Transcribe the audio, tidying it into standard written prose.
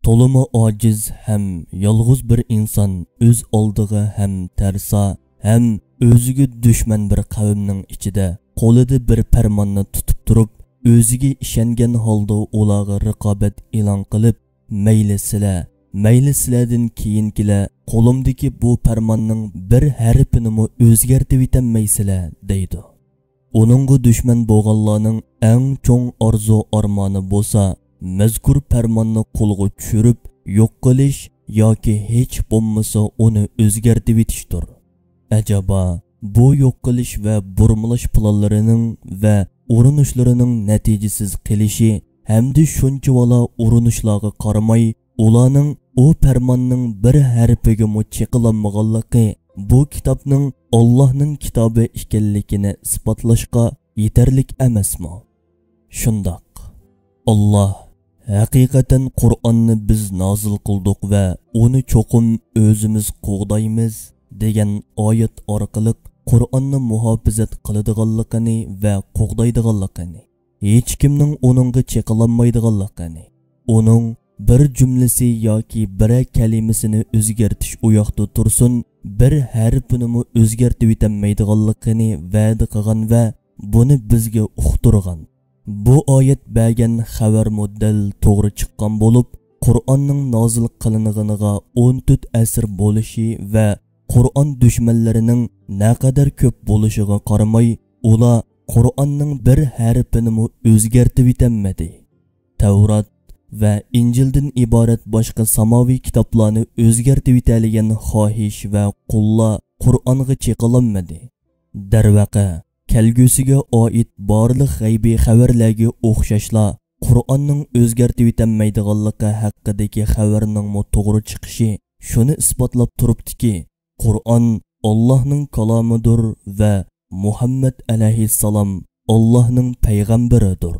Tolimi ojiz ham yolg'iz bir inson o'z oldiga ham tarsa, ham o'ziga dushman bir qavmning ichida qo'lida bir farmonni tutib turib, o'ziga ishongan holda ularga raqobat e'lon qilib, mayli sizlardan keyingilar qo'limdagi bu farmonning bir harfini o'zgartib etmaysizlar deydi. Onunğa dushman bo'lganlarning eng cho'ng orzu-armoni bo'lsa, mazkur farmonni qo'lga tushirib, yo'q qilish yoki hech bo'lmasa uni o'zgartib etishdir. Acaba bu yo'q qilish va burmalash planlarining va urinishlarining natijasiz qilishi hamda shunchavala urinishlarga qaramay, ularning o farmonning bir harfiga cheqilanmaganligi bu kitobning Allohning kitobi ekanligini isbotlashga yetarlik emasmi? Shundoq. Alloh haqiqatan Qur'onni biz nozil qildik va uni cho'qim o'zimiz qo'g'daymiz degan oyat orqali Qur'onni muhofazat qiladiganligini va qo'g'daydiganligini, hech kimning uningga cheqilanmaydiganligini, uning bir jumlasi yoki bir kalimasini o'zgartish u yoqda tursin, bir harfini o'zgartib etmaydiganligini va'da qilgan va buni bizga uqtirgan. Bu oyat bergan xabar muddal to'g'ri chiqqan bo'lib, Qur'onning nozil qilinganiga 14 asr bo'lishi va Qur'on dushmanlarining naqadar ko'p bo'lishiga qaramay, ular Qur'onning bir harfini o'zgartib etmadi. Tavrat va Injildan iborat boshqa samoviy kitoblarni o'zgartib etadigan xohish va qullar Qur'onga cheqilanmadi. Darvaqa kelgusiga oid barliq g'aybiy xabarlarga o'xshashla Qur'onning o'zgartib etmaydiganligi haqidagi xabarning to'g'ri chiqishi shuni isbotlab turibdiki, Qur'on Allohning kalomidir va Muhammad alayhissalom Allohning payg'ambaridir.